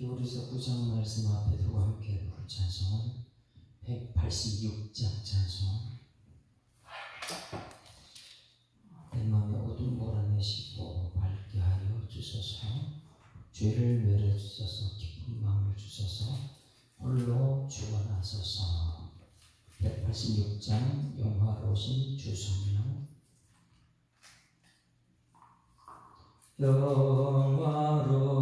히브리서 9장 말씀 앞에 두고 함께 부를 찬송은 186장 찬송. 내 맘에 어둠 몰아내시고 밝게 하여 주소서. 죄를 멸해 주소서. 깊은 마음을 주소서. 홀로 주관하소서. 186장 영화로우신 주 성령. 영화로우신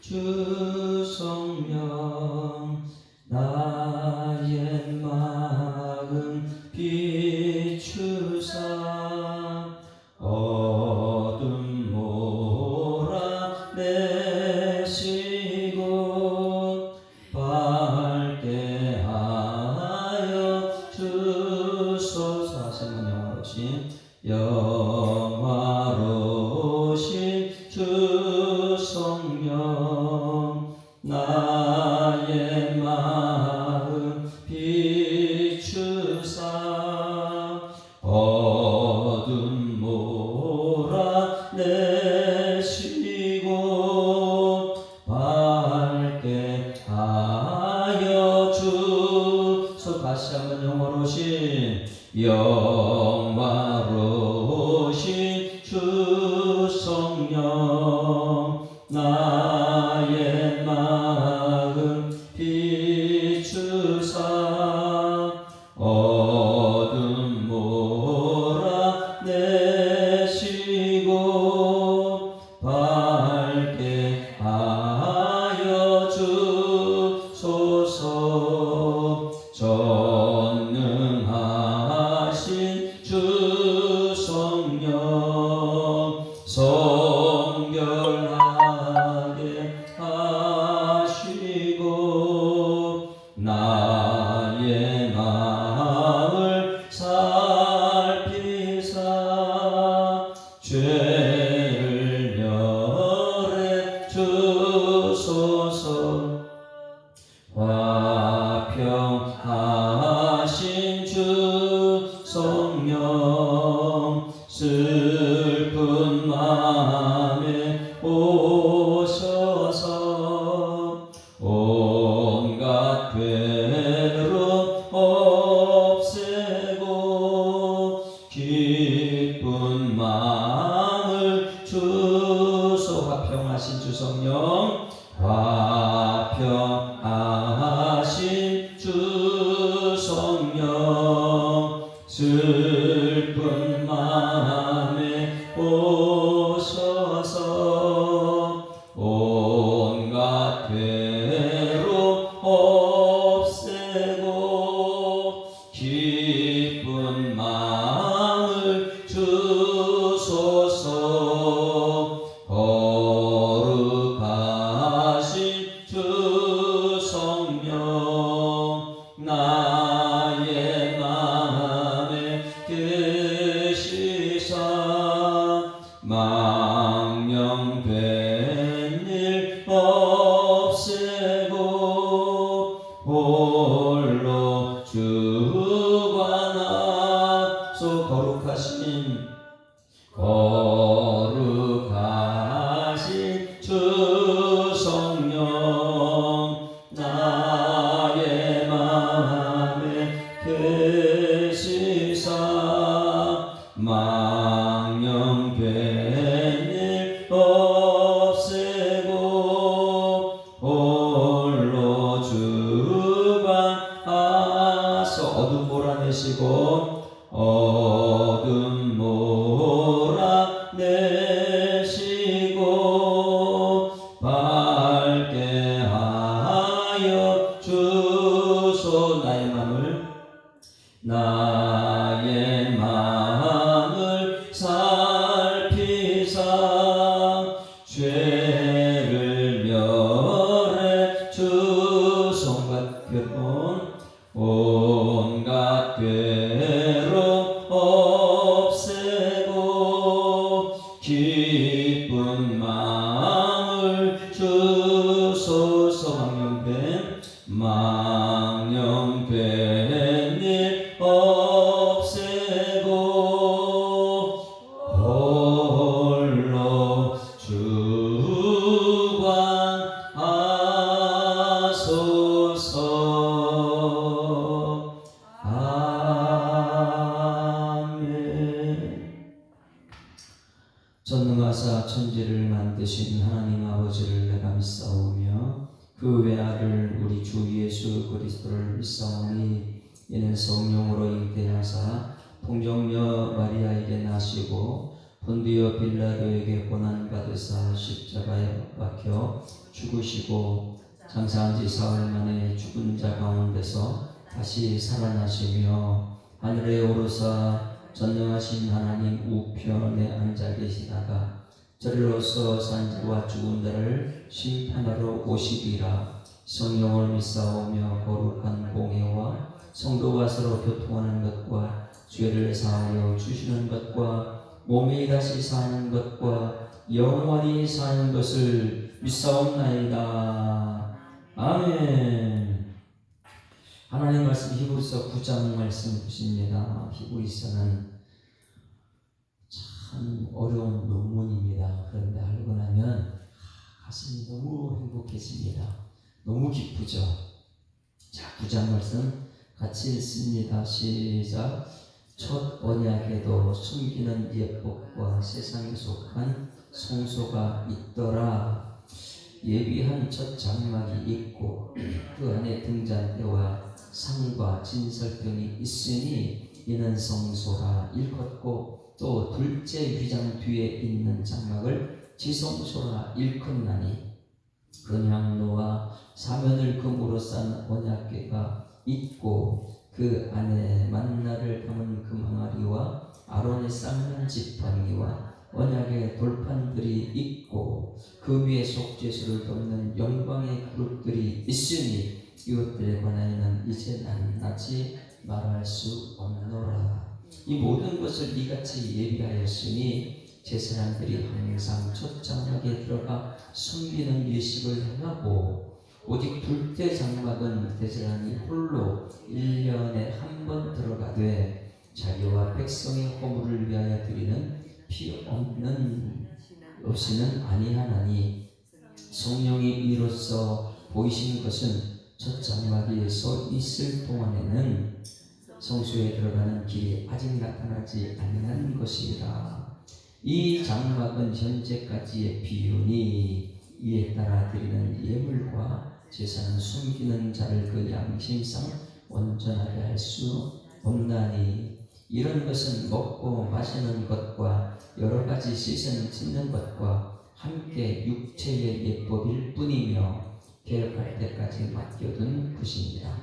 주 성령, 나의 마음 비추사 어둠 몰아내시고 밝게 하여 주소서. 하시는 영화로우신 주 성령, 나의 마음 비추사 어둠 몰아내시고 밝게 하여 주소서. 다시 한번 영화로우신 주 성령, 나의 마음 비추사 어둠 몰아내시고 밝게 하여 주소서. 전능하신 주 성령, 성결하게 하시고 나의 마음을 살피사 죄를 멸해 주소서. 화평하신 주 성령, 슬픈 마음에 오셔서 온갖 괴로움 없애고 기쁜 마음을 주소. 화평하신 주 성령, 화평하신 주 성령, 슬픈 마음에 오셔서 온갖 괴로움 없애고 기쁜 마음을 주소서. 거룩하신 주 성령, 나의 마음에 계시사 망령된 일 없애고 홀로 주관하소. 거룩하신 주 성령, 나의 마음에 계시사 망령된 일 없애고 홀로 주관하소. 어둠 몰아내시고 어둠 몰아내시고 밝게 하여 주소. 나의 마음을 살피사 죄를 멸해 주소. 온갖 괴로움 전능하사 천지를 만드신 하나님 아버지를 내가 믿사오며 그 외아들 우리 주 예수 그리스도를 믿사오니 이는 성령으로 잉태하사 동정녀 마리아에게 나시고 본디오 빌라도에게 고난받으사 십자가에 못 박혀 죽으시고 장사한 지 사흘 만에 죽은 자 가운데서 다시 살아나시며 하늘에 오르사 전능하신 하나님 우편에 앉아 계시다가 저리로서 산지와 죽은 자를 심판하러 오시리라. 성령을 믿사오며 거룩한 공예와 성도가 서로 교통하는 것과 죄를 사하여 주시는 것과 몸이 다시 사는 것과 영원히 사는 것을 믿사옵나이다. 아멘. 하나님 말씀 히브리서 9장 말씀 보십니다. 히브리서는 참 어려운 논문입니다. 그런데 알고 나면 가슴이 너무 행복해집니다. 너무 기쁘죠. 자, 9장 말씀 같이 읽습니다. 시작. 첫 언약에도 숨기는 예법과 세상에 속한 성소가 있더라. 예비한 첫 장막이 있고 그 안에 등잔대와 상과 진설 등이 있으니 이는 성소라 일컫고 또 둘째 휘장 뒤에 있는 장막을 지성소라 일컫나니 금향로와 사면을 금으로 싼 언약궤가 있고 그 안에 만나를 담은 금항아리와 아론의 쌓는 지팡이와 언약의 돌판들이 있고 그 위에 속죄소를 덮는 영광의 그룹들이 있으니 이것들에 관하여는 이제 낱낱이 말할 수 없노라. 이 모든 것을 이같이 예비하였으니 제사장들이 항상 첫 장막에 들어가 숨기는 예식을 행하고 오직 둘째 장막은 제사장이 홀로 1년에 한 번 들어가되 자기와 백성의 허물을 위하여 드리는 피 없는 것이는 아니하나니 성령이 이로써 보이신 것은 첫 장막이 서 있을 동안에는 성소에 들어가는 길이 아직 나타나지 아니한 것이라. 이 장막은 현재까지의 비유니 이에 따라 드리는 예물과 제사는 숨기는 자를 그 양심상 온전하게 할 수 없나니 이런 것은 먹고 마시는 것과 여러 가지 시선 짓는 것과 함께 육체의 예법일 뿐이며 개혁할 때까지 맡겨둔 것입니다.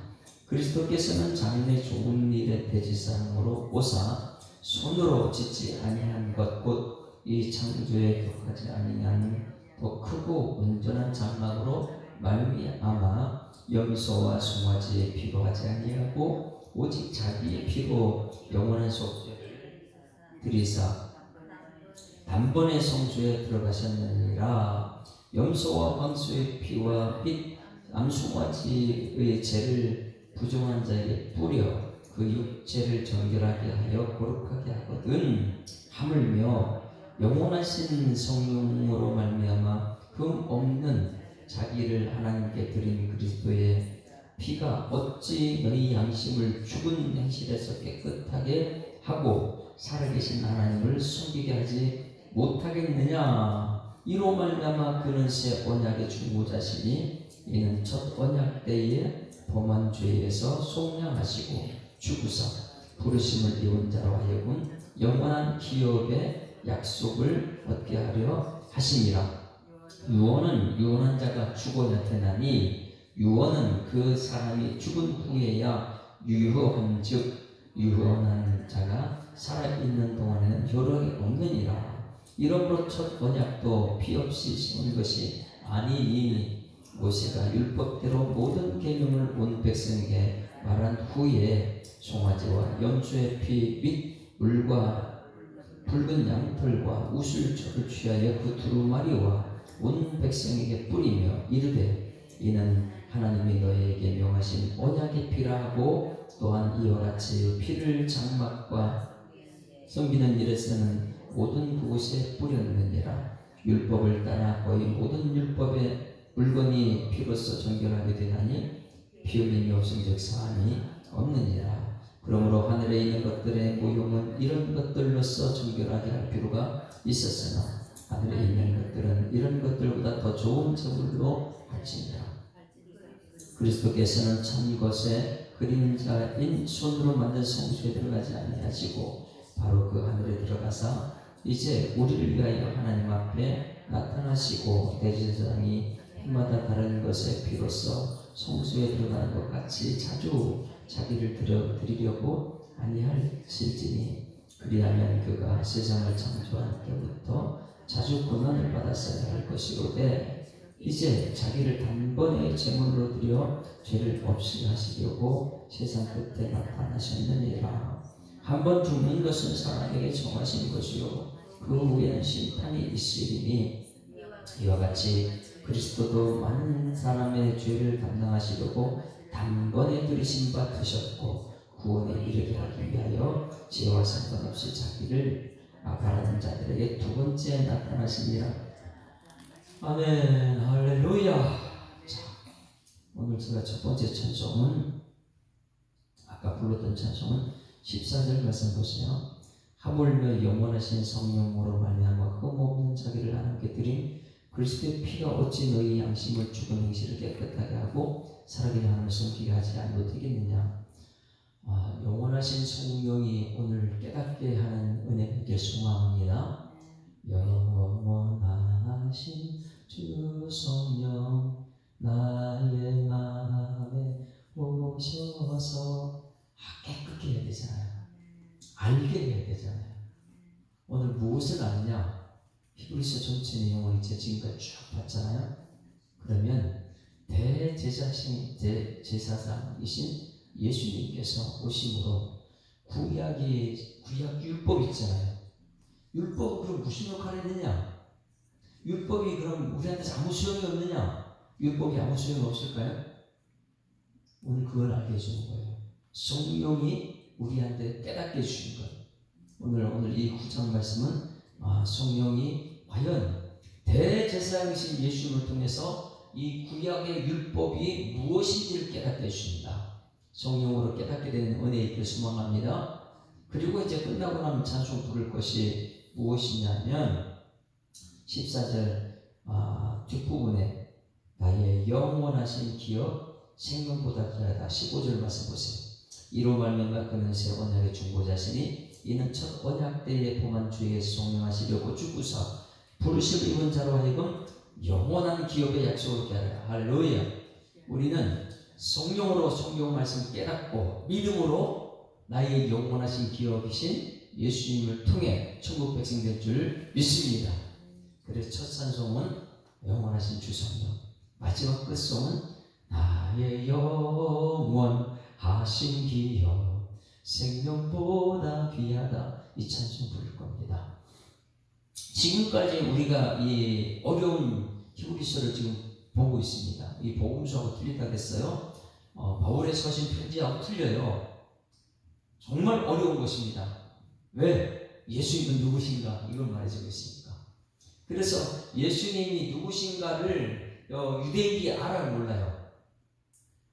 그리스도께서는 장래 좋은 일의 대지상으로 오사 손으로 짓지 아니한 것 곧 이 창조에 격하지 아니한 더 크고 온전한 장막으로 말미암아 염소와 송아지의 피로 하지 아니하고 오직 자기의 피로 영원한 속죄를 드리사 단번에 성소에 들어가셨느니라. 염소와 황소의 피와 및 암송아지의 죄를 부정한 자에게 뿌려 그 육체를 정결하게 하여 거룩하게 하거든 하물며 영원하신 성령으로 말미암아 흠 없는 자기를 하나님께 드린 그리스도의 피가 어찌 너희 양심을 죽은 행실에서 깨끗하게 하고 살아계신 하나님을 숨기게 하지 못하겠느냐. 이로 말미암아 그는 새 언약의 중보자시니 이는 첫 언약 때에 범한 죄에서 속량하시고 죽으사 부르심을 입은 자로 하여금 영원한 기업의 약속을 얻게 하려 하심이라. 유언은 유언한 자가 죽어야 되나니 유언은 그 사람이 죽은 후에야 유효한즉 유언한 자가 살아있는 동안에는 효력이 없느니라. 이러므로 첫 언약도 피 없이 심은 것이 아니니 모세가 율법대로 모든 계명을 온 백성에게 말한 후에 송아지와 염소의 피 및 물과 붉은 양털과 우슬초를 취하여 그 두루마리와 온 백성에게 뿌리며 이르되 이는 하나님이 너희에게 명하신 언약의 피라 하고 또한 이와 같이 피를 장막과 섬기는 일에서는 모든 그곳에 뿌렸느니라. 율법을 따라 거의 모든 율법의 물건이 피로써 정결하게 되나니 피 흘림이 없은즉 사함이 없느니라. 그러므로 하늘에 있는 것들의 모형은 영혼은 이런 것들로서 정결하게 할 필요가 있었으나 하늘에 있는 것들은 이런 것들보다 더 좋은 저물로 할지니라. 그리스도께서는 참 것에 그리는 자인 손으로 만든 성소에 들어가지 아니하시고 바로 그 하늘에 들어가사 이제 우리를 위하여 하나님 앞에 나타나시고 대제사장이 해마다 다른 것에 비로소 성소에 들어가는 것 같이 자주 자기를 드리려고 아니하실지니 그리하면 그가 세상을 창조한 때부터 자주 고난을 받았어야 할 것이로되 이제 자기를 단번에 제물로 드려 죄를 없이 하시려고 세상 끝에 나타나셨느니라. 한번 죽는 것은 사람에게 정하신 것이요 그 후에는 심판이 있으리니 이와 같이 그리스도도 많은 사람의 죄를 담당하시려고 단번에 들이신 바 되셨고 구원에 이르게 하기 위하여 죄와 상관없이 자기를 바라는 자들에게 두 번째 나타나시니라. 아멘. 할렐루야. 자, 오늘 제가 첫 번째 찬송은 아까 불렀던 찬송은 14절 말씀 보세요. 하물며 영원하신 성령으로 말미암아 흠없는 자기를 하나님께 드린 그리스도의 피가 어찌 너희 양심을 죽은 행실을 깨끗하게 하고 살아계신 하나님을 숨기게 하지 못하겠느냐. 영원하신 성령이 오늘 깨닫게 하는 은혜를 소망합니다. 영원하신 주 성령 나의 마음에 오셔서 깨끗게 해야 되잖아요. 알게 해야 되잖아요. 오늘 무엇을 아느냐? 히브리서 전체 내용을 이제 지금까지 쭉 봤잖아요. 그러면 대제사장이신 예수님께서 오심으로 구약 율법 있잖아요. 율법은 그럼 무슨 역할을 했느냐? 율법이 그럼 우리한테 아무 소용이 없느냐? 율법이 아무 소용이 없을까요? 오늘 그걸 알게 해주는 거예요. 성령이 우리한테 깨닫게 해주신 것. 오늘 이 9장 말씀은 성령이 과연 대제사장이신 예수님을 통해서 이 구약의 율법이 무엇인지를 깨닫게 해주십니다. 성령으로 깨닫게 되는 은혜 있길 소망합니다. 그리고 이제 끝나고 나면 찬송 부를 것이 무엇이냐면 14절 뒷부분에 나의 영원하신 기업 생명보다 귀하다. 15절 말씀 보세요. 이로 말미암아 그는 새 언약의 중보자시니 이는 첫 언약 때에 범한 죄에서 속량하시려고 주구사 부르심을 입은 자로 하여금 영원한 기업의 약속을 얻게 하라. 할렐루야. 우리는 성령으로 성경 말씀을 깨닫고 믿음으로 나의 영원하신 기업이신 예수님을 통해 천국 백성 될 줄 믿습니다. 그래서 첫 찬송은 영원하신 주 성령, 마지막 끝송은 나의 영원하신 기업 생명보다 귀하다. 이 찬송 부를 겁니다. 지금까지 우리가 이 어려운 히브리서를 지금 보고 있습니다. 이 복음서하고 틀리다 그랬어요. 바울의 서신 편지하고 틀려요. 정말 어려운 것입니다. 왜? 예수님은 누구신가? 이걸 말해주고 있으니까. 그래서 예수님이 누구신가를 유대인이 알아 몰라요?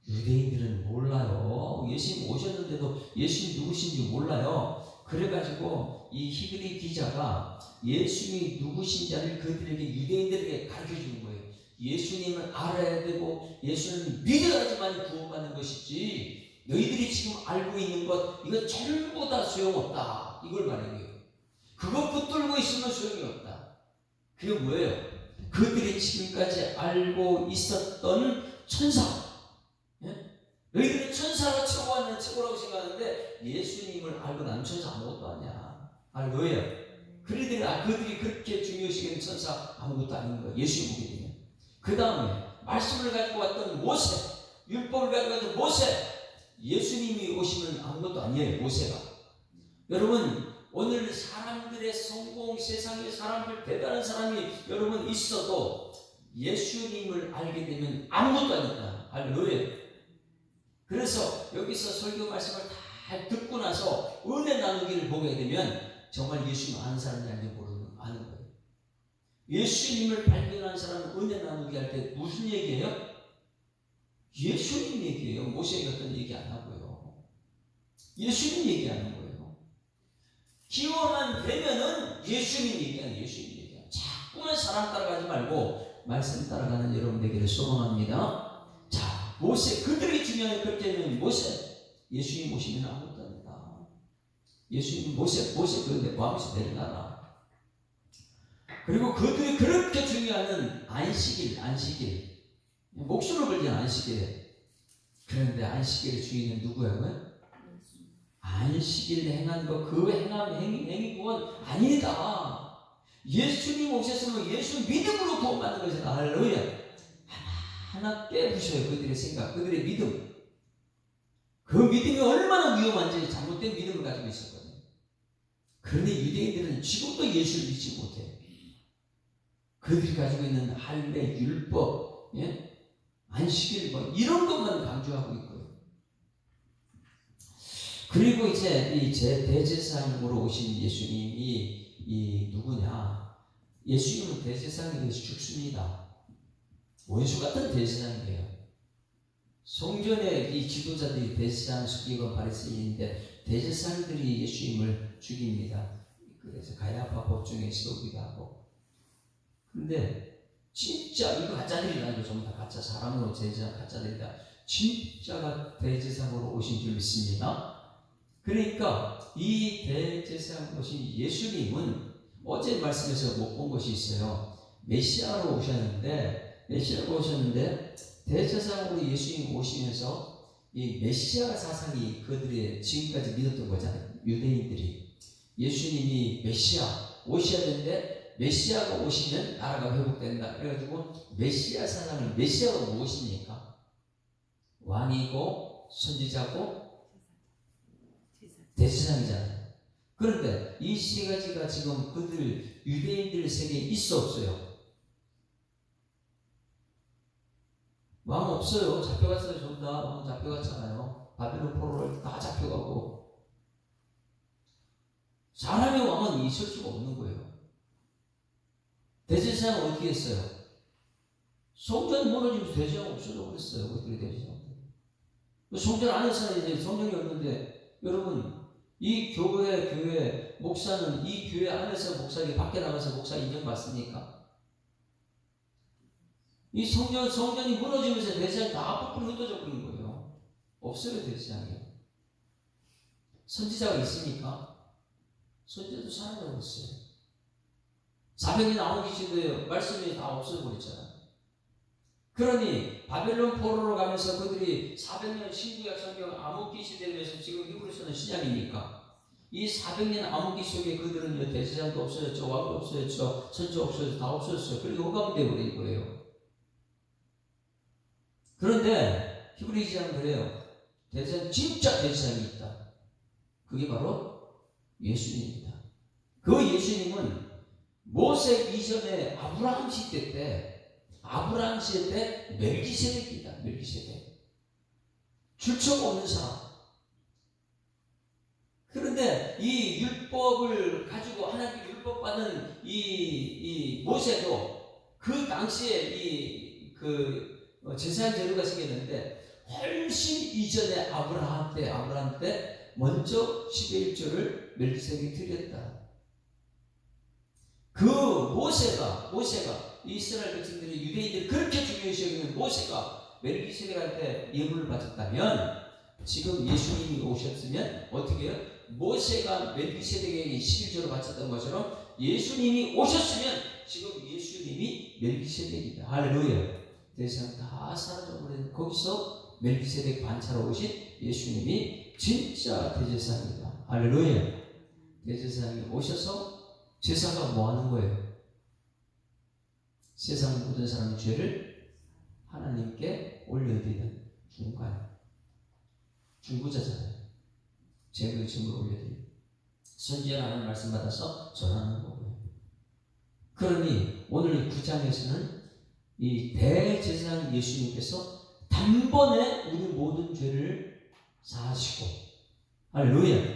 유대인들은 몰라요. 예수님 오셨는데도 예수님 누구신지 몰라요. 그래가지고 이 히브리 기자가 예수님이 누구신지를 그들에게 유대인들에게 가르쳐주는 거예요. 예수님은 알아야 되고 예수님은 믿어야지만 구원받는 것이지 너희들이 지금 알고 있는 것 이거 전부 다 소용없다. 이걸 말해요. 그거 붙들고 있으면 소용이 없다. 그게 뭐예요? 그들이 지금까지 알고 있었던 천사. 너희들은 천사가 최고라고 생각하는데 예수님을 알고 난 천사 아무것도 아니야. 할렐루야. 그들이 그렇게 중요시하는 천사 아무것도 아닌 거야. 예수님 보게 되면. 그 다음에 말씀을 가지고 왔던 모세, 율법을 가지고 왔던 모세, 예수님이 오시면 아무것도 아니에요. 모세가. 여러분 오늘 사람들의 성공, 세상의 사람들 대단한 사람이 여러분 있어도 예수님을 알게 되면 아무것도 아니다. 할렐루야. 그래서 여기서 설교 말씀을 다 듣고 나서 은혜 나누기를 보게 되면 정말 예수님 아는 사람이 아닌지 아는 거예요. 예수님을 발견한 사람은 은혜 나누기 할 때 무슨 얘기예요? 예수님 얘기예요. 모세 같은 얘기 안 하고요. 예수님 얘기하는 거예요. 기원만 되면은 예수님 얘기하는 예수님 얘기하는 자꾸만 사람 따라가지 말고 말씀 따라가는 여러분 되기를 소망합니다. 자, 모세 그들이 중요한 그때는 모세 예수님 모시면 아무것도 아니다. 예수님 모세 그런데 마음에서 내려놔라. 그리고 그들이 그렇게 중요한 안식일 목숨을 걸린 안식일에 그런데 안식일의 주인은 누구야? 안식일 행한 거 그 행위 구원 아니다. 예수님 오셨으면 예수 믿음으로 구원받는 것이다. 할렐루야. 하나 깨부셔요. 그들의 생각, 그들의 믿음. 그 믿음이 얼마나 위험한지 잘못된 믿음을 가지고 있었거든요. 그런데 유대인들은 지금도 예수를 믿지 못해요. 그들이 가지고 있는 할례, 율법, 안식일 이런 것만 강조하고 있고요. 그리고 이제 이 대제사장으로 오신 예수님이 이 누구냐? 예수님은 대제사장에 대해서 죽습니다. 원수 같은 대제사장이에요. 성전에 이 지도자들이 대제사장, 서기관, 바리새인인데 대제사장들이 예수님을 죽입니다. 그래서 가야파 법정에 세우기도 하고. 근데 진짜 이거 가짜들이 아니고 전부 다 가짜 사람으로 제사장 가짜들이다. 진짜가 대제사장으로 오신 줄 믿습니다. 그러니까 이 대제사장 오신 예수님은 어제 말씀에서 못 본 것이 있어요. 메시아로 오셨는데 대제사장으로 예수님 오시면서 이 메시아 사상이 그들의 지금까지 믿었던 거잖아요. 유대인들이 예수님이 메시아 오셔야 되는데 메시아가 오시면 나라가 회복된다. 그래가지고 메시아 사상을 메시아가 무엇입니까? 왕이고 선지자고 대제사장이잖아요. 그런데 이 세 가지가 지금 그들 유대인들 세계에 있어 없어요? 왕 없어요. 잡혀갔어요. 전부 다 왕 잡혀갔잖아요. 바벨론 포로를 다 잡혀가고 사람의 왕은 있을 수가 없는 거예요. 대제사장은 어떻게 했어요? 성전 무너지면서 대제사장 없어져 버렸어요. 그들이 대제사장. 성전 안에서는 이제 성전이 없는데 여러분 이 교회 목사는 이 교회 안에서 목사에게 밖에 나가서 목사 인정받습니까? 이 성전이 무너지면서 대제사장이 다 부풀어 흩어져 버린 거예요. 없어요. 대제사장이. 선지자가 있습니까? 선지자도 사라져버렸어요. 400년 아무 계시도요. 말씀이 다 없어버렸잖아요. 그러니 바벨론 포로로 가면서 그들이 400년 신구약 성경 암흑기 시대면서 지금 히브리서는 신약이니까 이 400년 암흑기 속에 그들은 대제사장도 없어졌죠. 왕도 없어졌죠. 선지 없어졌죠. 다 없어졌어요. 그리고 흑암되어 버린 거예요. 그런데 히브리 기자는 그래요. 대제사장 진짜 대제사장이 있다. 그게 바로 예수님입니다. 그 예수님은 모세 이전에 아브라함 시대 때 멜기세덱이다. 멜기세덱. 출처가 없는 사람. 그런데 이 율법을 가지고 하나님께 율법 받는 이 모세도 그 당시에 제사장 제도가 생겼는데 훨씬 이전에 아브라함 때 먼저 10의 1조를 멜기세덱이 드렸다. 그 모세가 이스라엘 백성들이 유대인들이 그렇게 중요시 여기는 모세가 멜기세덱한테 예물을 바쳤다면 지금 예수님이 오셨으면 어떻게 해요? 모세가 멜기세덱에게 11조를 바쳤던 것처럼 예수님이 오셨으면 지금 예수님이 멜기세덱이다. 할렐루야. 대제사장 다 사라져버린 거기서 멜기세덱 반차로 오신 예수님이 진짜 대제사장이다. 할렐루야. 대제사장이 오셔서 제사가 뭐 하는 거예요? 세상 모든 사람의 죄를 하나님께 올려드리는 중보자잖아요. 제물을 올려드리고 선지자는 하나님 말씀 받아서 전하는 거고요. 그러니 오늘 9장에서는 이 대제사장 예수님께서 단번에 우리 모든 죄를 사하시고 할렐루야.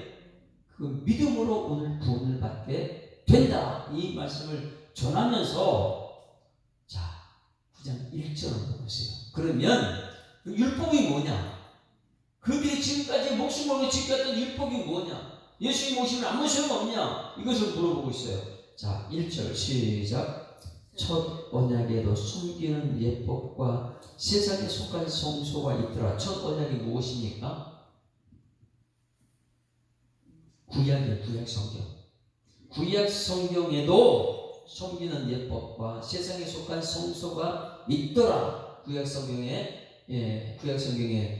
그 믿음으로 오늘 구원을 받게 된다. 이 말씀을 전하면서 자 9장 1절을 보세요. 그러면 율법이 뭐냐? 그들이 지금까지 목숨 걸고 지켰던 율법이 뭐냐? 예수님 오시면 아무 소용없냐? 이것을 물어보고 있어요. 자, 1절 시작. 첫 언약에도 숨기는 예법과 세상에 속한 성소가 있더라. 첫 언약이 무엇입니까? 구약이에요. 구약 성경. 구약 성경에도 숨기는 예법과 세상에 속한 성소가 있더라. 구약 성경에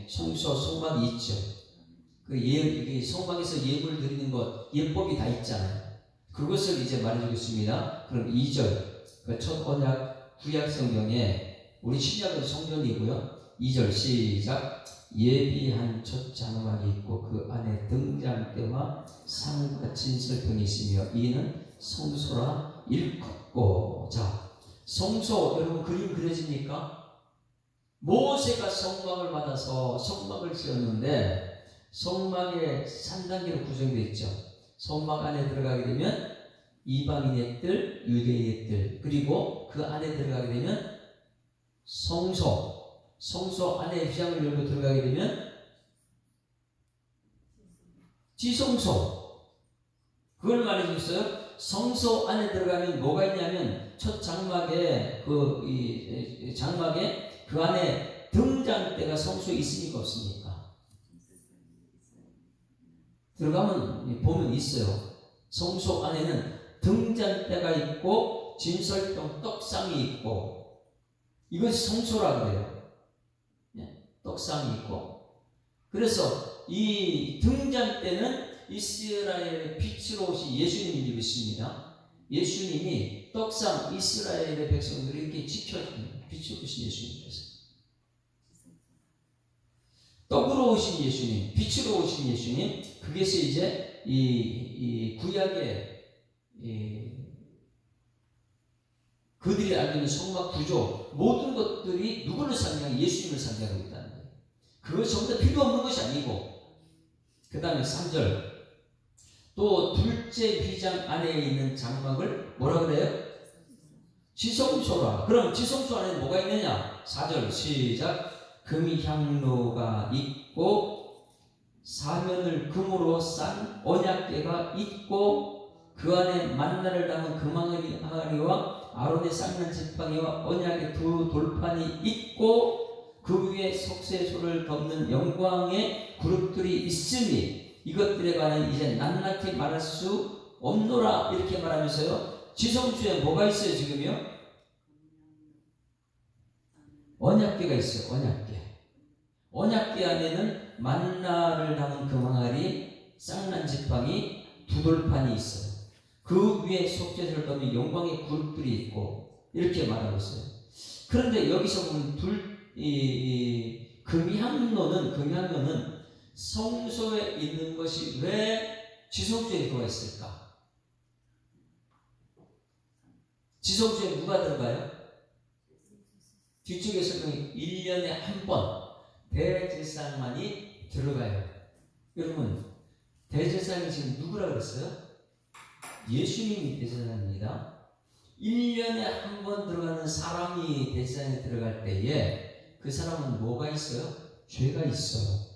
성소, 성막이 있죠. 성막에서 예물 드리는 것, 예법이 다 있잖아요. 그것을 이제 말해주겠습니다. 그럼 2절, 첫 언약 구약 성경에, 우리 신약은 성전이고요. 2절 시작. 예비한 첫 장막이 있고 그 안에 등잔대와 상과 진설병이 있으며 이는 성소라 일컫고. 자, 성소 여러분 그림 그려집니까? 모세가 성막을 받아서 성막을 지었는데 성막에 3단계로 구성되어 있죠. 성막 안에 들어가게 되면 이방인의 뜰, 유대인의 뜰, 그리고 그 안에 들어가게 되면 성소 안에 휘장을 열고 들어가게 되면 지성소. 그걸 말해줬어요. 성소 안에 들어가면 뭐가 있냐면 첫 장막에 장막에 그 안에 등잔대가 성소에 있으니까 없습니까? 들어가면 보면 있어요. 성소 안에는 등잔대가 있고 진설병 떡상이 있고, 이것이 성소라 그래요. 떡상이 있고. 그래서 이 등잔대는 이스라엘의 빛으로 오신 예수님이 믿습니다. 예수님이 떡상, 이스라엘의 백성들을 이렇게 지켜주는 빛으로 오신 예수님께서, 떡으로 오신 예수님, 빛으로 오신 예수님, 그것이 이제 이 구약의 그들이 알고 있는 성막 구조, 모든 것들이 누구를 상징하고 예수님을 상징하고 있다는 거예요. 그것이 전부 다 필요 없는 것이 아니고. 그 다음에 3절, 또 둘째 휘장 안에 있는 장막을 뭐라 그래요? 지성소라. 그럼 지성소 안에 뭐가 있느냐? 4절 시작. 금향로가 있고 사면을 금으로 싼 언약궤가 있고 그 안에 만나를 담은 금항아리와 아론의 쌍난 지팡이와 언약의 두 돌판이 있고 그 위에 속죄소를 덮는 영광의 그룹들이 있으니 이것들에 관해 이제 낱낱이 말할 수 없노라. 이렇게 말하면서요, 지성소에 뭐가 있어요? 지금요? 언약궤가 있어요. 언약궤 안에는 만나를 담은 금항아리, 쌍난 지팡이, 두 돌판이 있어요. 그 위에 속죄소를 덮는 영광의 그룹들이 있고, 이렇게 말하고 있어요. 그런데 여기서 보면 금향로는 성소에 있는 것이 왜 지성소에 들어가 있을까? 지성소에 누가 들어가요? 뒤쪽에 설명이 1년에 한 번 대제사장만이 들어가요. 여러분, 대제사장이 지금 누구라고 그랬어요? 예수님이 대제사장입니다. 1년에 한 번 들어가는 사람이 대제사장에 들어갈 때에 그 사람은 뭐가 있어요? 죄가 있어요.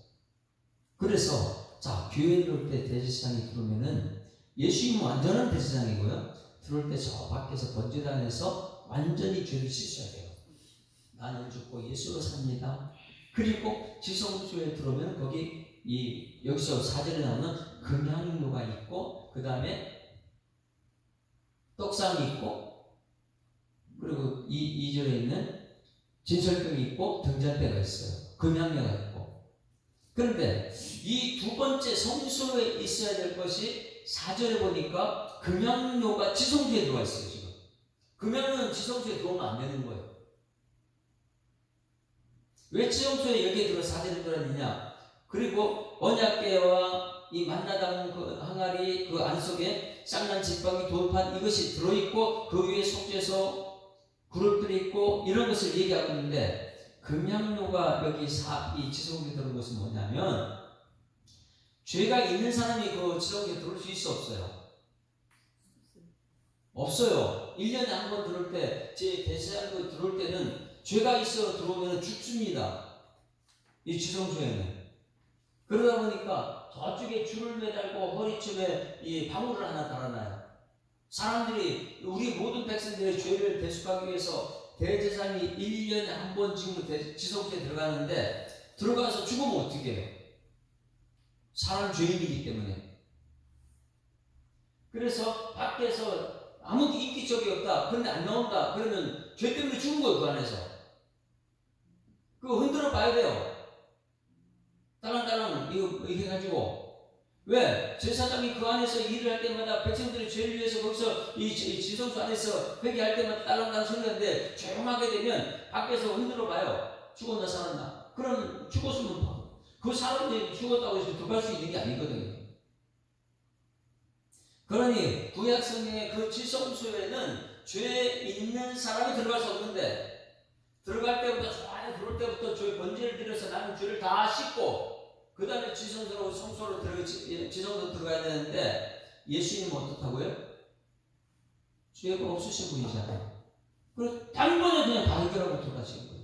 그래서 자, 교회에 들어올 때 대제사장이 들어오면은 예수님은 완전한 대제사장이고요. 들어올 때 저 밖에서 번제단에서 완전히 죄를 씻어야 돼요. 나는 죽고 예수로 삽니다. 그리고 지성소에 들어오면 거기 여기서 4절에 나오는 금향로가 있고 그 다음에 떡상이 있고 그리고 2절에 있는 진설병이 있고 등잔대가 있어요. 금향로가 있고. 그런데 이 두 번째 성소에 있어야 될 것이 4절에 보니까 금향로가 지성소에 들어와 있어요. 지금 금향로는 지성소에 들어오면 안 되는 거예요. 왜 지성소에 여기에 들어 4절에 들어왔느냐? 그리고 언약궤와 이 만나 담은 그 항아리 그 안속에 쌍난 지팡이 돌판 이것이 들어있고 그 위에 속죄소 그룹들이 있고 이런 것을 얘기하고 있는데, 금향로가 여기 이 지성소에 들어온 것은 뭐냐면 죄가 있는 사람이 그 지성소에 들어올 수 있어 없어요? 없어요. 1년에 한 번 들어올 때, 제 대세장로 들어올 때는 죄가 있어 들어오면 죽습니다. 이 지성소에는. 그러다 보니까 저쪽에 줄을 매달고 허리춤에 이 방울을 하나 달아놔요. 사람들이, 우리 모든 백성들의 죄를 대속하기 위해서 대제사장이 1년에 한 번 지성소에 들어가는데, 들어가서 죽으면 어떻게 해요? 사람 죄인이기 때문에. 그래서 밖에서 아무도 인기척이 없다, 그런데 안 나온다, 그러면 죄 때문에 죽은 거예요. 그 안에서. 그거 흔들어 봐야 돼요. 딸랑딸랑 이거 해가지고. 왜? 제사장이 그 안에서 일을 할 때마다 백성들의 죄를 위해서 거기서 이 지성소 안에서 회개할 때마다 딸랑딸랑 소리가 나는데, 조용하게 되면 밖에서 흔들어 봐요. 죽었나 살았나. 그럼 죽었으면 그 사람들이 죽었다고 해서 들어갈 수 있는 게 아니거든요. 그러니 구약 성경의 그 지성소에는 죄 있는 사람이 들어갈 수 없는데, 들어갈 때부터, 저 안에 들어올 때부터 죄 번제를 드려서 나는 죄를 다 씻고 그 다음에 지성소로 들어가야 되는데, 예수님은 어떻다고요? 죄가 없으신 분이잖아요. 그래서 단번에 그냥 다 해결하고 들어가시는 거예요.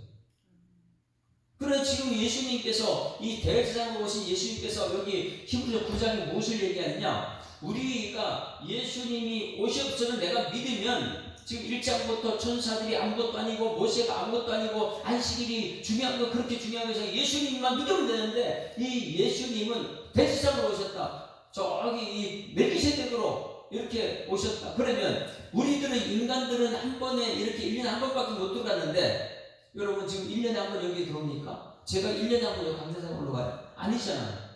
그래서 지금 예수님께서, 이 대제사장으로 오신 예수님께서 여기 히브리서 9장에 무엇을 얘기하느냐, 우리가 예수님이 오셨으면 내가 믿으면, 지금 1장부터 천사들이 아무것도 아니고 모세가 아무것도 아니고 안식일이 중요한 거, 그렇게 중요한 것이 예수님만 믿으면 되는데, 이 예수님은 대제사장으로 오셨다. 저기 이 멜기세덱으로 이렇게 오셨다. 그러면 우리들은, 인간들은 한 번에 이렇게 1년에 한 번밖에 못 들어갔는데, 여러분 지금 1년에 한 번 여기 들어옵니까? 제가 1년에 한 번 여기 강사장 올라가요? 아니잖아요.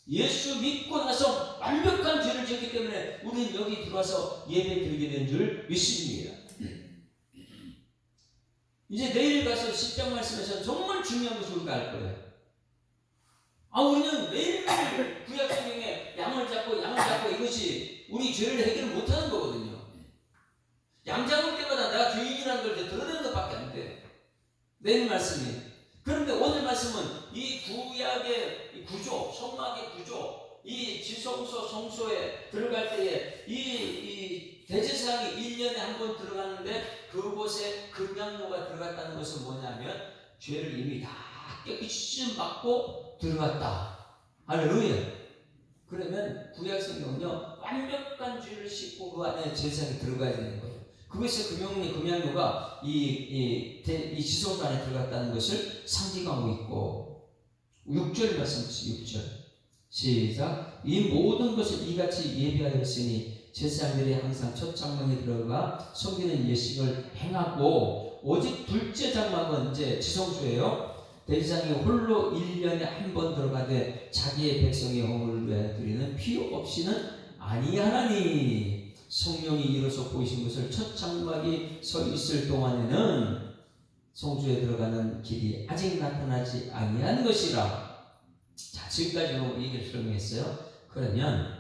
예수 믿고 나서 완벽한 죄를 지었기 때문에 우리는 여기 들어와서 예배 드리게 된 줄 믿습니다. 이제 내일 가서 10장 말씀에서 정말 중요한 것을 우리가 알 거예요. 우리는 매일매일 구약 성경에 양을 잡고 이것이 우리 죄를 해결 못하는 거거든요. 양 잡을 때마다 내가 죄인이라는 걸 드러내는 것밖에 안 돼. 내일 말씀이. 그런데 오늘 말씀은 이 구약의 구조, 성막의 구조, 이 지성소 성소에 들어갈 때에 이 대제사장이 1년에 한 번 들어가는데, 그곳에 금양로가 들어갔다는 것은 뭐냐면 죄를 이미 다 깨끗이 받고 들어갔다. 할렐루야. 그러면 구약 성경은요, 완벽한 죄를 씻고 그 안에 제사장이 들어가야 되는 거예요. 그것이 금양로가 이 지성소 안에 들어갔다는 것을 상징하고 있고, 6절 말씀 주시죠. 6절 시작. 이 모든 것을 이같이 예비하였으니 제사장들이 항상 첫 장막에 들어가 섬기는 예식을 행하고, 오직 둘째 장막은 이제 지성소예요. 대제사장이 홀로 1년에 한 번 들어가되 자기의 백성의 영혼을 위하여 드리는 필요 없이는 아니하나니, 성령이 이로써 보이신 것을 첫 장막이 서 있을 동안에는 성소에 들어가는 길이 아직 나타나지 아니한 것이라. 자, 지금까지 얘기를 설명했어요. 그러면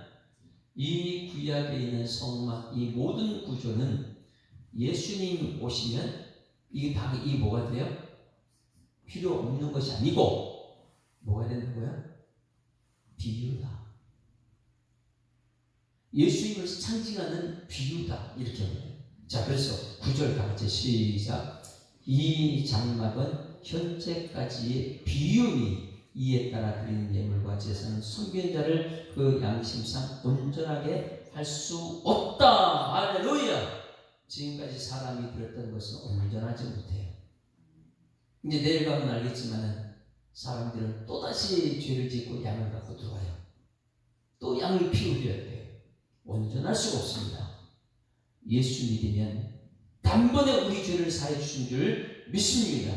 이 구약에 있는 성막, 이 모든 구조는 예수님 오시면 이게 다 이 뭐가 돼요? 필요 없는 것이 아니고 뭐가 된다고요? 비유다. 예수님을 상징하는 비유다. 이렇게 합니다. 자, 그래서 9절 다 같이 시작. 이 장막은 현재까지의 비유니 이에 따라 드리는 예물과 제사는 섬기는 자를 그 양심상 온전하게 할 수 없다. 할렐루야. 지금까지 사람이 드렸던 것은 온전하지 못해요. 이제 내일 가면 알겠지만 사람들은 또다시 죄를 짓고 양을 갖고 들어와요. 또 양을 피우려야 돼요. 온전할 수가 없습니다. 예수 믿으면 단번에 우리 죄를 사해 주신 줄 믿습니다.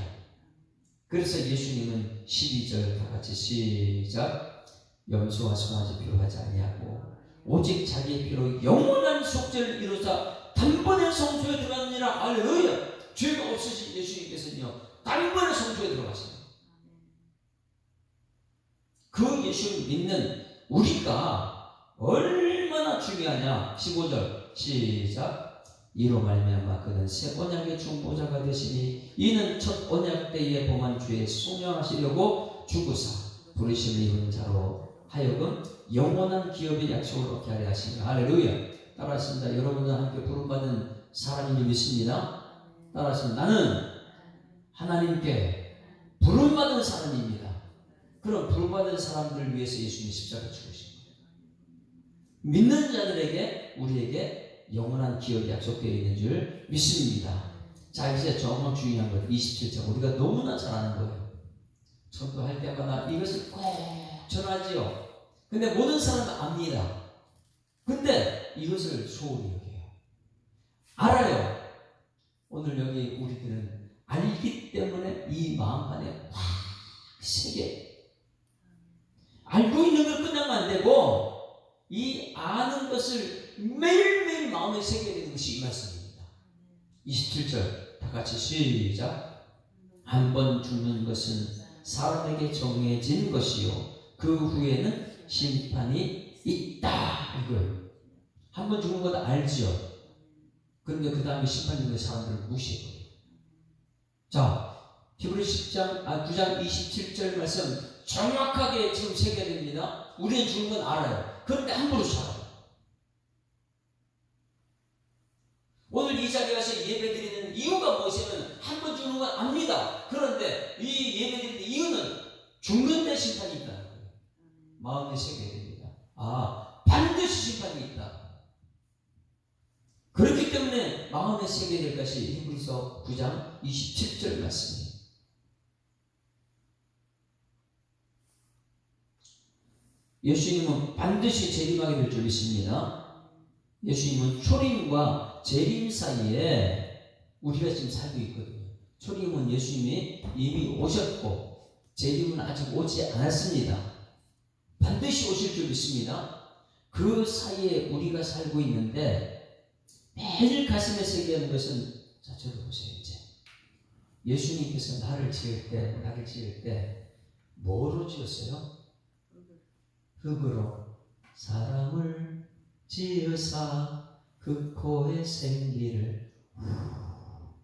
그래서 예수님은 12절 다 같이 시작. 염소와 송아지 필요하지 아니하고 오직 자기의 피로 영원한 속죄를 이루사 단번에 성소에 들어가느니라. 할렐루야. 죄가 없으신 예수님께서는요, 단번에 성소에 들어가세요. 그 예수를 믿는 우리가 얼마나 중요하냐. 15절 시작. 이로 말미암아 그는 새 언약의 중보자가 되시니 이는 첫 언약 때에 범한 죄에 속량하시려고 죽으사 부르심을 입은 자로 하여금 영원한 기업의 약속을 얻게 하려 하시니라. 할렐루야. 따라하십니다. 여러분은 함께 부름받은 사람임을 믿습니다. 따라하십니다. 나는 하나님께 부름받은 사람입니다. 그런 부름받은 사람들을 위해서 예수님이 십자가 죽으신 거예요. 믿는 자들에게 우리에게 영원한 기업이 약속되어 있는 줄 믿습니다. 자, 이제 정말 중요한 것 27장 우리가 너무나 잘 아는 거예요. 전도할 때마다 이것을 꼭 전하지요. 근데 모든 사람은 압니다. 근데 이것을 소홀히 여겨요. 알아요. 오늘 여기 우리들은 알기 때문에 이 마음 안에 확 새겨. 알고 있는 걸 끝나면 안 되고 이 아는 것을 매일매일 마음에 새겨야 되는 것이 이 말씀입니다. 27절 다 같이 시작. 한 번 죽는 것은 사람에게 정해진 것이요 그 후에는 심판이 있다. 이거예요. 한 번 죽는 건 알지요. 그런데 그 다음에 심판이 있는 사람들을 무시해버려요. 자, 히브리 9장 27절 말씀 정확하게 지금 새겨야 됩니다. 우리는 죽는 건 알아요. 그런데 함부로 살아요. 오늘 이 자리에 와서 예배드리는 이유가 무엇이냐면 한 번 죽는 건 압니다. 그런데 이 예배드리는 이유는 죽는 데 심판이 있다는 거예요. 마음에 새겨야 됩니다. 반드시 심판이 있다. 그렇기 때문에 마음에 새겨야 될 것이 히브리서 9장 27절 말씀이에요. 예수님은 반드시 재림하게 될 줄 믿습니다. 예수님은 초림과 재림 사이에 우리가 지금 살고 있거든요. 초림은 예수님이 이미 오셨고 재림은 아직 오지 않았습니다. 반드시 오실 줄 믿습니다. 그 사이에 우리가 살고 있는데 매일 가슴에 새겨야 하는 것은 자, 저를 보세요. 이제 예수님께서 나를 지을 때 뭐로 지었어요? 흙으로 사람을 지으사 그 코에 생기를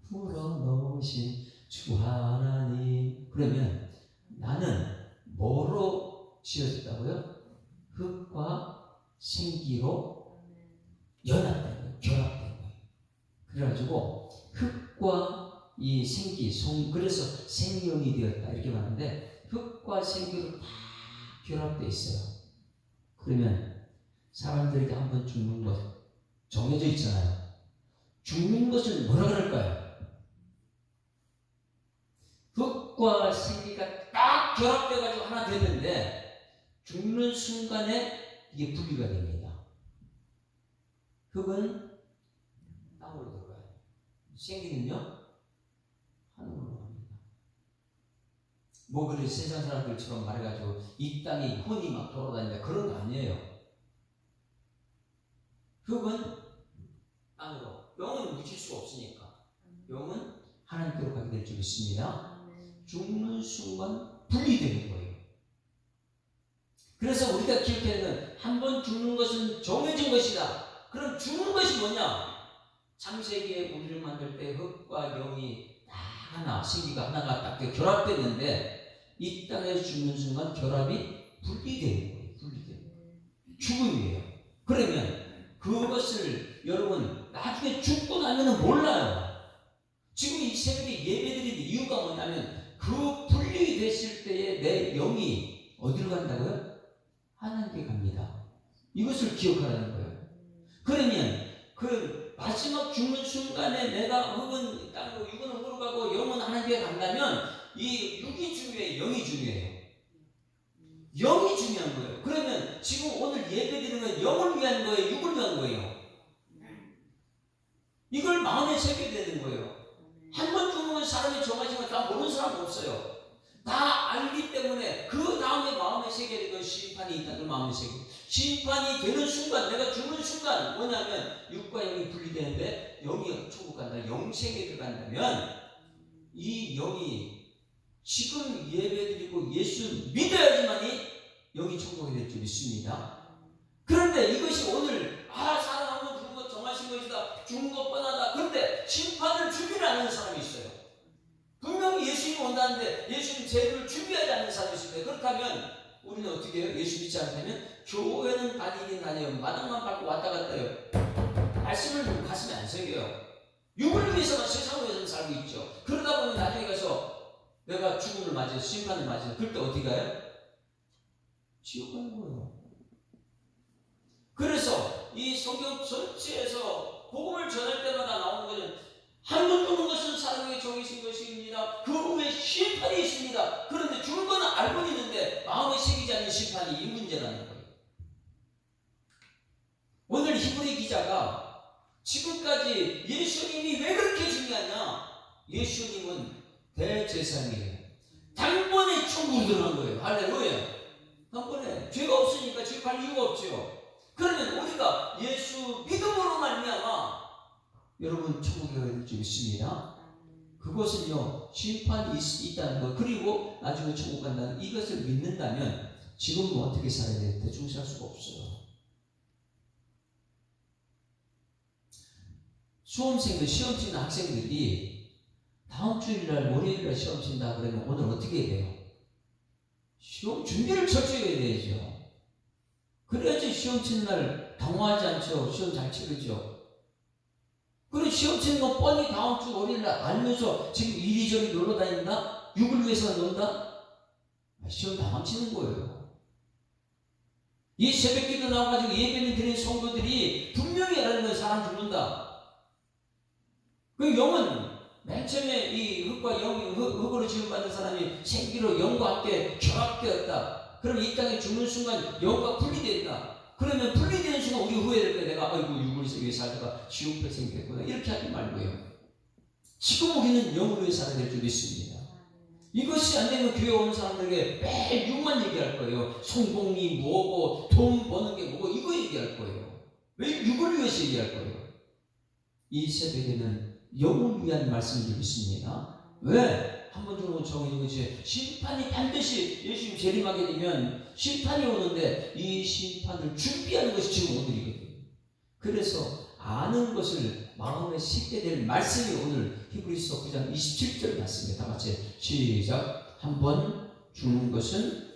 불어넣으신 주 하나님. 그러면 나는 뭐로 지었다고요? 흙과 생기로 연합된 거예요. 결합된 거예요. 그래가지고 흙과 이 생기, 그래서 생명이 되었다 이렇게 말하는데 흙과 생기로 다 결합되어 있어요. 그러면 사람들에게 한번 죽는 것 정해져 있잖아요. 죽는 것을 뭐라 그럴까요? 흙과 생기가 딱 결합돼가지고 하나 됐는데 죽는 순간에 이게 분리가 됩니다. 흙은 땅으로 들어가요. 생기는요 하늘로 갑니다. 뭐 그래 세상 사람들처럼 말해가지고 이 땅이 혼이 막 돌아다닌다 그런 거 아니에요. 흙은 땅으로, 영은 묻힐 수가 없으니까 영은 하나님께로 가게 될 줄 믿습니다. 죽는 순간 분리되는 거예요. 그래서 우리가 기억해야 되는 한 번 죽는 것은 정해진 것이다. 그럼 죽는 것이 뭐냐? 창세기에 우리를 만들 때 흙과 영이 다 하나, 생기가 하나가 딱 결합됐는데 이 땅에서 죽는 순간 결합이 분리되는 거예요. 분리되는 거예요. 죽음이에요. 그러면 그것을 여러분 나중에 죽고 나면은 몰라요. 지금 이 새벽에 예배드리는 이유가 뭐냐면 그 분리됐을 때에 내 영이 어디로 간다고요? 하나님께 갑니다. 이것을 기억하라는 거예요. 그러면 그 마지막 죽는 순간에 내가 흙은 땅으로 육은 흙으로 가고 영은 하나님께 간다면 이 육이 중요해요? 영이 중요해요? 영이 중요한 거예요. 그러면 지금 오늘 예배드리는 건 영을 위한 거예요? 육을 위한 거예요? 이걸 마음에 새겨야 되는 거예요. 한 번 죽는 건 사람이 정하신 건 다 모르는 사람 없어요. 다 알기 때문에 그 다음에 마음에 새겨야 되는 건 심판이 있다는 걸 마음에 새겨. 심판이 되는 순간, 내가 죽는 순간 뭐냐면 육과 영이 분리되는데 영이 천국 간다, 영생에 들어간다면 이 영이 지금 예배드리고 예수 믿어야지만이 영이 천국에 될 줄 믿습니다. 그런데 이것이 오늘 사람 한 번 죽는 것 정하신 것이다, 죽는 것 뻔하다. 그런데 심판을 준비를 안 하는 사람이 있어요. 분명히 예수님이 온다는데 예수님 제도를 준비하지 않는 사람이 있습니다. 그렇다면 우리는 어떻게 해요? 예수 믿지 않다면 교회는 다니긴 다녀요. 마당만 밟고 왔다 갔다 해요. 말씀을 가슴에 안 새겨요. 육을 위해서만 세상을 위해서만 살고 있죠. 그러다 보면 나중에 가서 내가 죽음을 맞이해서 심판을 맞이해서 그럴 때 어디 가요? 지옥 가는 거예요. 그래서 이 성경 전체에서 복음을 전할 때마다 나오는 것은 한 번 죽는 것은 사람에게 정해진 것입니다. 그 후에 심판이 있습니다. 그런데 죽은 건 알고 있는데 마음에 새기지 않는 심판이 이 문제라는 거예요. 오늘 히브리 기자가 지금까지 예수님이 왜 그렇게 중요하냐? 예수님은 대제사장이에요. 단번에 천국으로 들어간 거예요. 할렐루야. 단번에 죄가 없으니까 지옥할 이유가 없죠. 그러면 우리가 예수 믿음으로 말미암아 여러분 천국에 가게 줄 수 있습니다. 그것은요 심판이 있다는 것, 그리고 나중에 천국 간다는 이것을 믿는다면 지금은 어떻게 살아야 돼? 대충 살 수가 없어요. 수험생들, 시험 치는 학생들이 다음 주일날 월요일날 시험 친다 그러면 오늘 어떻게 해야 돼요? 시험 준비를 철저히 해야 되죠. 그래야지 시험 치는 날 당황하지 않죠. 시험 잘 치르죠. 그리고 시험 치는 거 뻔히 다음 주 월요일날 알면서 지금 이리저리 놀러 다닌다? 육을 위해서 논다? 시험 다 망치는 거예요. 이 새벽기도 나와가지고 예배를 드리는 성도들이 분명히 알아는 거예요. 사람 죽는다. 그 영은 맨 처음에 이 흙과 영이 흙으로 지음받은 사람이 생기로 영과 함께 결합되었다. 그럼 이 땅에 죽는 순간 영과 분리된다. 그러면 분리되는 순간 우리 후회될 거야. 내가 아이고 육을 위해 살다가 지옥에 생겼구나. 이렇게 하지 말고요. 지금 우리는 영을 위해 살아야 될 줄 믿습니다. 이것이 안 되면 교회 오는 사람들에게 매일 육만 얘기할 거예요. 성공이 뭐고 돈 버는 게 뭐고 이거 얘기할 거예요. 왜 육을 위해서 얘기할 거예요? 이 새벽에는 영을 위한 말씀을 드리겠습니다. 왜? 한 번 정도 정해진 것이 심판이 반드시 예수님 재림하게 되면 심판이 오는데 이 심판을 준비하는 것이 지금 오늘이거든요. 그래서 아는 것을 마음에 새게 될 말씀이 오늘 히브리서 9장 27절 말씀입니다. 다 같이 시작. 한 번 죽는 것은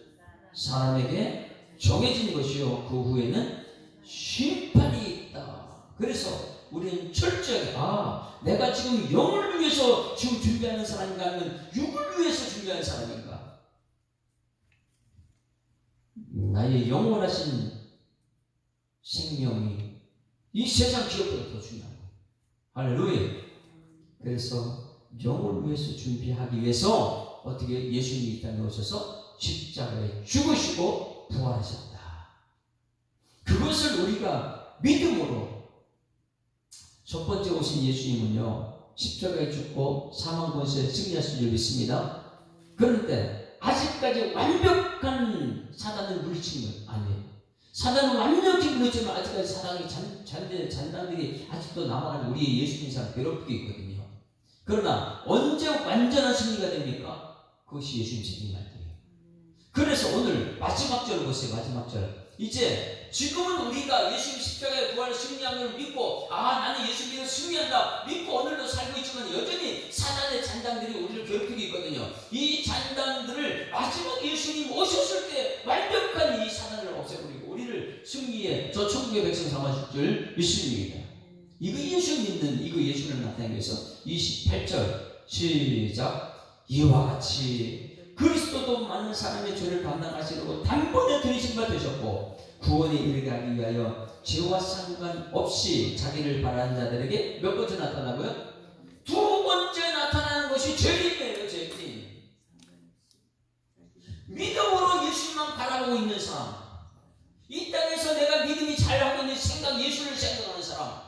사람에게 정해진 것이요 그 후에는 심판이 있다. 그래서 우리는 철저하게 내가 지금 영을 위해서 지금 준비하는 사람인가 아니면 육을 위해서 준비하는 사람인가? 나의 영원하신 생명이 이 세상 기업보다 더 중요한 거예요. 할렐루야. 그래서 영을 위해서 준비하기 위해서 어떻게 예수님이 이 땅에 오셔서 십자가에 죽으시고 부활하셨다. 그것을 우리가 믿음으로 첫 번째 오신 예수님은요 십자가에 죽고 사망 권세에 승리하신 줄 믿습니다. 그런데 아직까지 완벽한 사단을 물리친 건 아니에요. 사단은 완벽히 물렸지만 아직까지 사단이 잔당들이 아직도 남아가지고 우리 예수님 사람 괴롭히고 있거든요. 그러나 언제 완전한 승리가 됩니까? 그것이 예수님 재림할 때예요. 그래서 오늘 마지막 절을 보세요. 마지막 절. 이제 지금은 우리가 예수님 십자가의 부활을 승리한 걸 믿고 나는 예수님을 승리한다 믿고 오늘도 살고 있지만 여전히 사단의 잔당들이 우리를 괴롭히고 있거든요. 이 잔당들을 마지막 예수님 오셨을 때 완벽한 이 사단을 없애버리고 우리를 승리해 저 천국의 백성 삼아줄 줄 믿습니다. 이거 예수 믿는 이거 예수를 나타내기 위해서 28절 시작. 이와 같이 그리스도도 많은 사람의 죄를 감당하시려고 단번에 들이신 바 되셨고 구원에 이르게 하기 위하여 죄와 상관없이 자기를 바라는 자들에게 몇 번째 나타나고요? 두 번째 나타나는 것이 죄인이에요. 죄인. 믿음으로 예수님만 바라보고 있는 사람, 이 땅에서 내가 믿음이 잘하고 있는 생각, 예수를 생각하는 사람,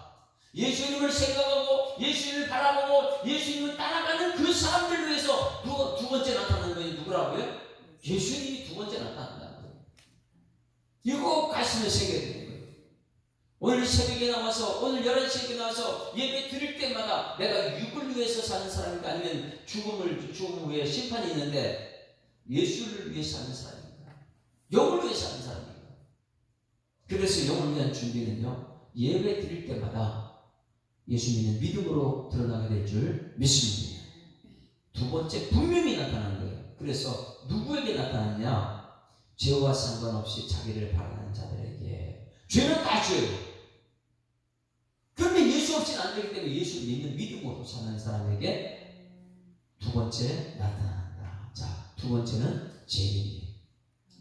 예수님을 생각하고 예수님을 바라보고 예수님을 따라가는 그 사람들 위해서 두 번째 나타나는 것이 누구라고요? 예수님이 두 번째 나타난다는 거예요. 이거 가슴에 새겨야 되는 거예요. 오늘 새벽에 나와서 오늘 11시에 나와서 예배 드릴 때마다 내가 육을 위해서 사는 사람인가 아니면 죽음 후에 심판이 있는데 예수를 위해서 사는 사람인가 영을 위해서 사는 사람인가. 그래서 영을 위한 준비는요 예배 드릴 때마다 예수님은 믿음으로 드러나게 될 줄 믿습니다. 두 번째 분명히 나타나는 거예요. 그래서 누구에게 나타났냐? 죄와 상관없이 자기를 바라는 자들에게. 죄는 다 죄예요. 그런데 예수 없이는 안 되기 때문에 예수 믿는 믿음으로 사는 사람에게 두 번째 나타난다. 자, 두 번째는 죄인이에요.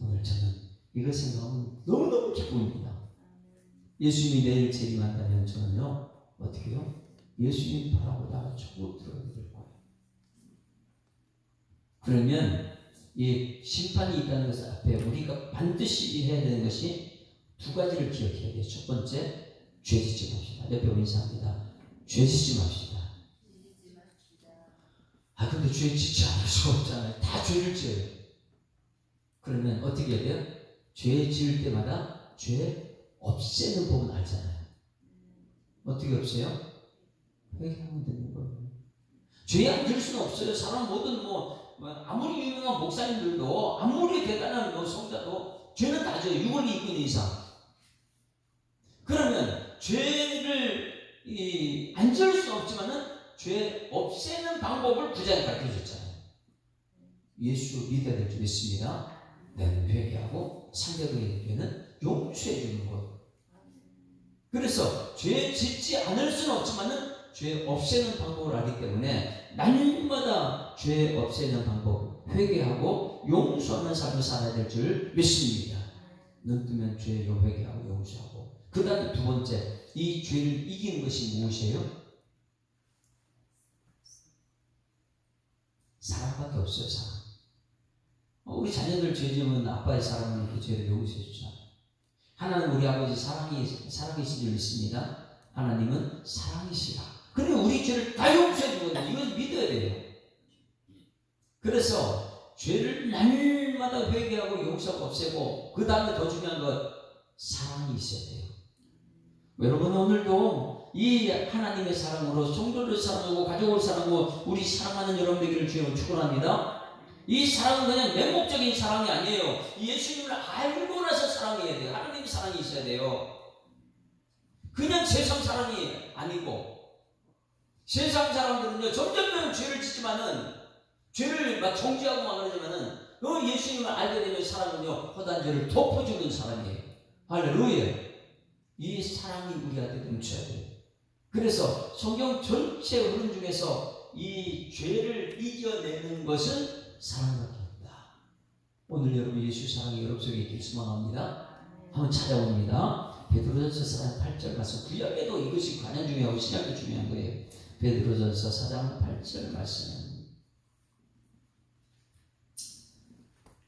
오늘 저는 이걸 생각하면 너무너무 기쁩니다. 예수님이 내일 재림한다면 저는요, 어떻게 해요? 예수님 바라고 나가 천국 들어가게 될 거예요. 그러면 이 심판이 있다는 것을 앞에 우리가 반드시 해야 되는 것이 두 가지를 기억해야 돼요. 첫 번째, 죄 짓지 맙시다. 옆에 인사합니다. 죄 짓지 맙시다. 근데 죄 짓지 않을 수가 없잖아요. 다 죄를 지어요. 그러면 어떻게 해야 돼요? 죄 지을 때마다 죄 없애는 법은 알잖아요. 어떻게 없애요? 회개하면 되는 거예요. 죄 안 지을 수는 없어요. 사람 모든 아무리 유명한 목사님들도 아무리 대단한 성자도 죄는 다 져요. 육을 이끄는 이상. 그러면 죄를 안 지을 수는 없지만은 죄 없애는 방법을 구자에 가르쳐줬잖아요. 예수 믿어야 될 줄 믿습니다. 내가 회개하고 상대방의 죄는 용서해 주는 것. 그래서 죄 짓지 않을 수는 없지만은 죄 없애는 방법을 알기 때문에 날마다 죄 없애는 방법, 회개하고 용서하는 삶을 살아야 될 줄 믿습니다. 눈 뜨면 죄 회개하고 용서하고. 그 다음에 두 번째, 이 죄를 이기는 것이 무엇이에요? 사랑밖에 없어요. 사랑. 우리 자녀들 죄 지으면 아빠의 사랑은 그 죄를 용서해 주잖아요. 하나님 우리 아버지 사랑이신 줄 믿습니다. 하나님은 사랑이시라. 그러면 우리 죄를 다 용서해 주거든요. 이건 믿어야 돼요. 그래서 죄를 날마다 회개하고 용서하고 없애고, 그 다음에 더 중요한 것, 사랑이 있어야 돼요. 여러분 오늘도 이 하나님의 사랑으로 성도를 사랑하고 가족을 사랑하고 우리 사랑하는 여러분 되기를 주여 축원합니다. 이 사랑은 그냥 맹목적인 사랑이 아니에요. 예수님을 알고 나서 사랑해야 돼요. 하나님의 사랑이 있어야 돼요. 그냥 세상 사랑이 아니고, 세상 사람들은요 점점 죄를 짓지만은 죄를 막 정지하고 막 그러지만은 예수님을 알게 되면 사람은요 허다한 죄를 덮어주는 사람이에요. 할렐루야. 이 사랑이 우리한테 넘쳐야 돼요. 그래서 성경 전체 흐름 중에서 이 죄를 이겨내는 것은 사랑밖에 없다. 오늘 여러분 예수 사랑이 여러분 속에 있길 소망합니다. 한번 찾아봅니다. 베드로전서 4장 8절 말씀. 구약에도 이것이 가장 중요하고 신약도 중요한 거예요. 베드로전서 4장 8절 말씀.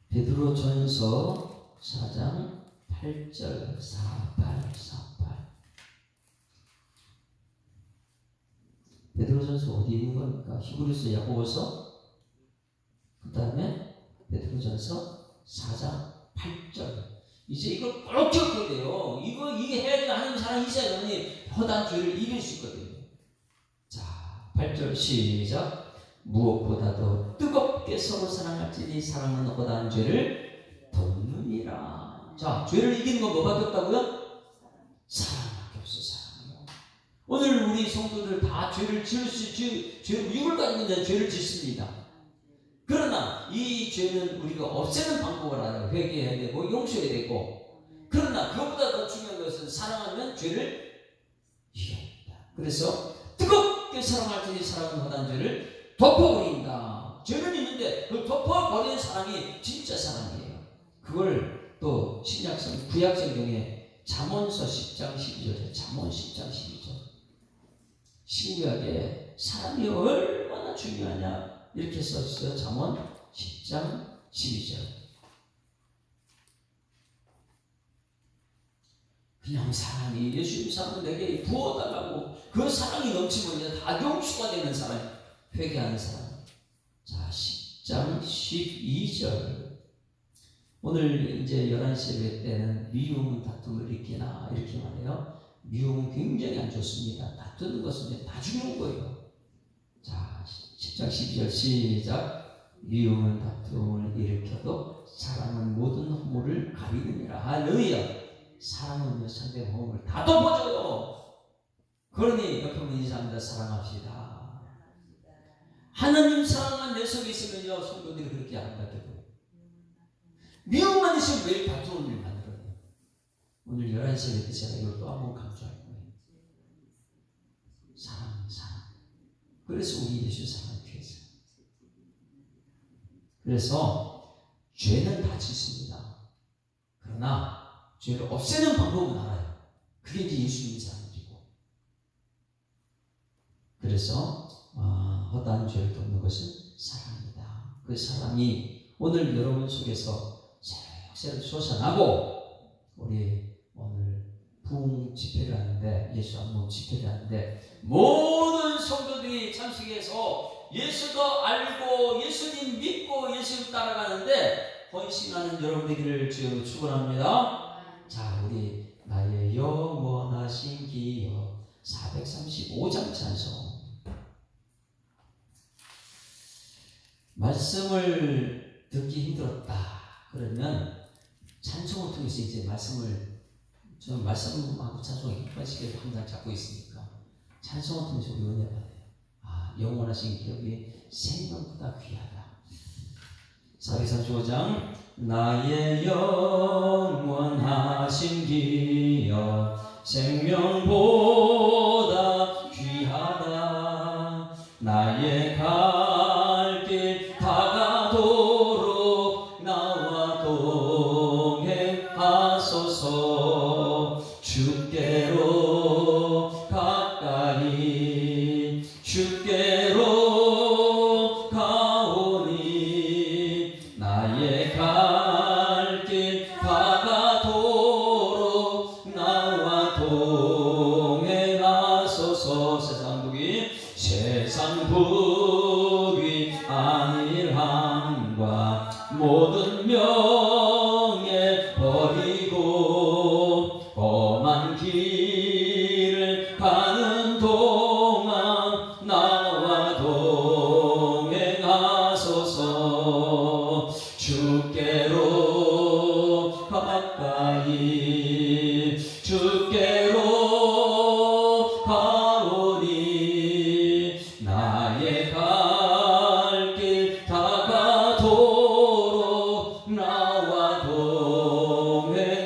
베드로전서 4장 8절 48. 베드로전서 어디 있는 겁니까? 히브리서, 야고보서, 그 다음에 베드로전서 4장 8절. 이제 이걸 꼭 기억해야 돼요. 이게 해야 되는 하나님 사랑이 있어야 되니 허다한 죄를 이길 수 있거든요. 자, 8절 시작. 무엇보다도 뜨겁게 서로 사랑할지니 사랑은 허다한 죄를 덮느니라. 자, 죄를 이기는 건 뭐밖에 없다고요? 사랑밖에 없어. 사랑이요. 오늘 우리 성도들 다 죄를 육을 가지고 있는 죄를 짓습니다. 그러나 이 죄는 우리가 없애는 방법을 알아요. 회개해야 되고 용서해야 되고. 그러나 그것보다 더 중요한 것은 사랑하면 죄를 이겨야 된다. 그래서 뜨겁게 사랑할지니 사랑은 허다한 죄를 덮어버린다. 죄는 있는데 그걸 덮어버리는 사랑이 진짜 사랑이에요. 그걸 또 구약성경에 잠언서 10장 12절에 잠언 10장 12절. 신구약에 사랑이 얼마나 중요하냐 이렇게 써있어요. 잠언 10장 12절. 그냥 사랑이 예수님 사랑은 내게 부어달라고 그 사랑이 넘치면 이제 다 용수가 되는 사람, 회개하는 사람. 자, 10장 12절. 오늘 이제 11시 예배 때는 미움은 다툼을 일으키나 이렇게 말해요. 미움은 굉장히 안 좋습니다. 다투는 것은 이제 나중에 온 거예요. 자, 10장 12절 시작. 미움은 다툼을 일으켜도 사랑은 모든 허물을 가리느니라. 할렐루야. 사랑은 상대의 허물을 다 덮어줘요. 그러니 옆에 보면 인사합니다. 사랑합시다. 하나님 사랑만 내 속에 있으면요 성도들이 그렇게 아름답게 보여요. 미움만 있으면 매일 다투는 일 만들어요. 오늘 11시에 제가 이걸 또 한번 강조할 거예요. 사랑. 그래서 우리 예수 사랑을 피해서. 그래서 죄는 다 짓습니다. 그러나 죄를 없애는 방법은 알아요. 그게 이제 예수 믿는 사람들이고. 그래서 허다한 죄를 덮는 것은 사랑입니다. 그 사랑이 오늘 여러분 속에서 새록새록 솟아나고, 우리 오늘 부흥 집회를 하는데, 예수 안몸 집회를 하는데 모든 성도들이 참석해서 예수도 알고 예수님 믿고 예수님 따라가는데 헌신하는 여러분 되기를 주여 축원합니다. 자, 우리 나의 영원하신 기여 435장 찬송. 말씀을 듣기 힘들었다 그러면 찬송을 통해서 이제 저는 말씀하고 찬송이 한 번씩 항상 잡고 있으니까 찬송을 통해서 우리 은혜 받아요. 영원하신 기업이 생명보다 귀하다. 435장. 나의 영원하신 기업 생명보다 귀하다. 나의 갈 길 다가도록 나와 동행하소서. 주께로 가까이 주께로 가오니 나의 갈 길 다가도록 나와 동행하소서. 세상 부귀 안일함과 모든 명예 버리고 험한 길을 가는 동안 나와 동행하소서. 주께로 가까이 주께로 가오니 나의 갈 길 다가도록 나와 동행하소서.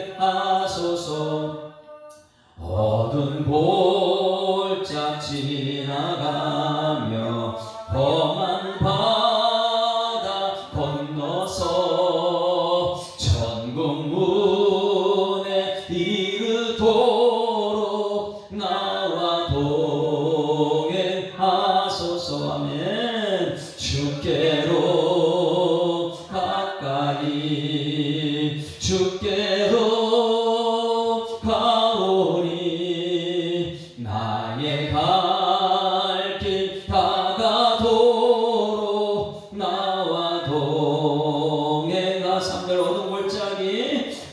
어두운 골짝 지나가며 험한 바다 건너서 천국 문에 이르도록 나와 동행하소서. 아멘. 주께로 가까이 주께로 가오니 나의 갈 길 다가도록 나와 동행하. 3절.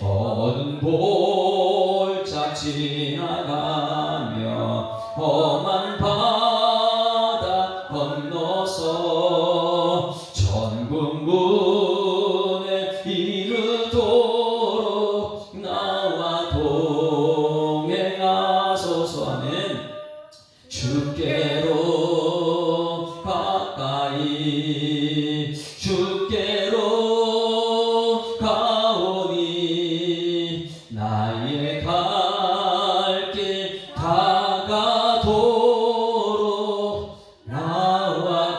어두운 골짜기 지나가며 험한 바다 건너서 천국 문에 이르도록 나와 동행하소서. 아멘. 주께로 가까이 주께로 가오니 나의 갈 길 다가도록 나와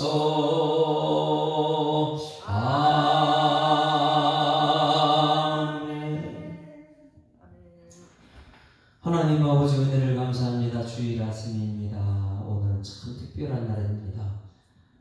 동행하소서. 아멘. 하나님 아버지 은혜를 감사합니다. 주일 아침입니다. 오늘은 참 특별한 날입니다.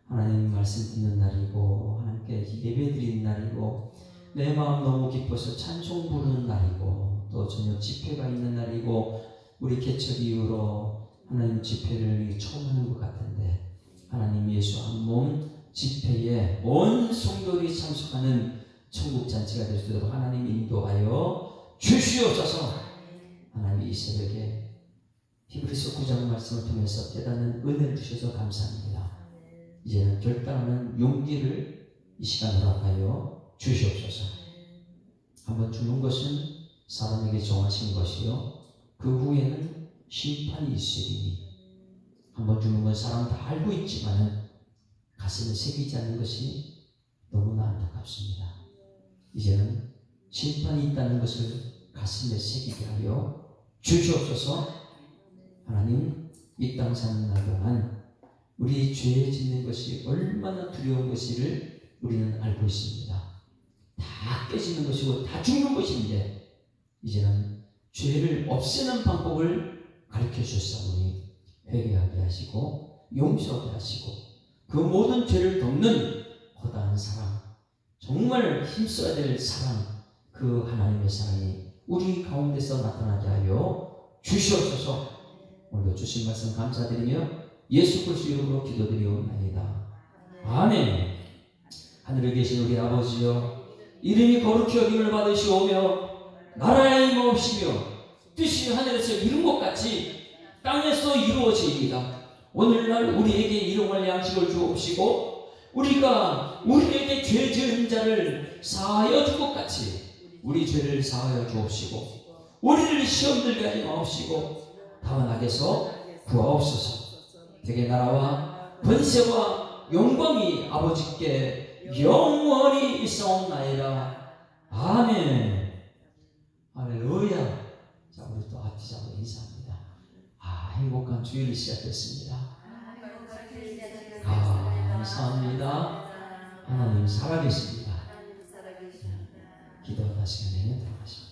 하나님 말씀 듣는 날이고 하나님께 예배드리는 날이고 내 마음 너무 기뻐서 찬송 부르는 날이고 또 저녁 집회가 있는 날이고 우리 개척 이후로 하나님 집회를 처음 하는 것 같은데 하나님 예수 한몸 집회에 온 성도들이 참석하는 천국 잔치가 될 수 있도록 하나님 인도하여 주시옵소서. 하나님 이 새벽에 히브리서 9장 말씀을 통해서 대단한 은혜를 주셔서 감사합니다. 이제는 결단하는 용기를 이 시간 허락하여 주시옵소서. 한번 죽는 것은 사람에게 정하신 것이요 그 후에는 심판이 있으리니 한번 죽는 건 사람 다 알고 있지만은 가슴에 새기지 않는 것이 너무나 안타깝습니다. 이제는 심판이 있다는 것을 가슴에 새기게 하여 주시옵소서. 하나님 이 땅 사는 날 동안 우리 죄 짓는 것이 얼마나 두려운 것을 우리는 알고 있습니다. 다 깨지는 것이고 다 죽는 것인데 이제는 죄를 없애는 방법을 가르쳐 주셨사오니 회개하게 하시고 용서하게 하시고 그 모든 죄를 덮는 거대한 사랑, 정말 힘써야 될 사랑, 그 하나님의 사랑이 우리 가운데서 나타나게 하여 주시옵소서. 오늘도 주신 말씀 감사드리며 예수 그리스도 이름으로 기도드리옵나이다. 아멘. 하늘에 계신 우리 아버지여, 이름이 거룩히 여김을 받으시오며 나라의 임하옵시며 뜻이 하늘에서 이룬 것 같이 땅에서 이루어지이다. 오늘날 우리에게 일용할 양식을 주옵시고 우리가 우리에게 죄 지은 자를 사하여 줄 것 같이 우리 죄를 사하여 주옵시고 우리를 시험 들게 하지 마옵시고 다만 악에서 구하옵소서. 대개 나라와 권세와 영광이 아버지께 영원히 있사옵나이다. 아멘. 할렐루야. 자, 우리 또 앞뒤 잡고 인사합니다. 행복한 주일이 시작됐습니다. 감사합니다. 하나님 살아계십니다. 기도하다 시간에 들어가십니다.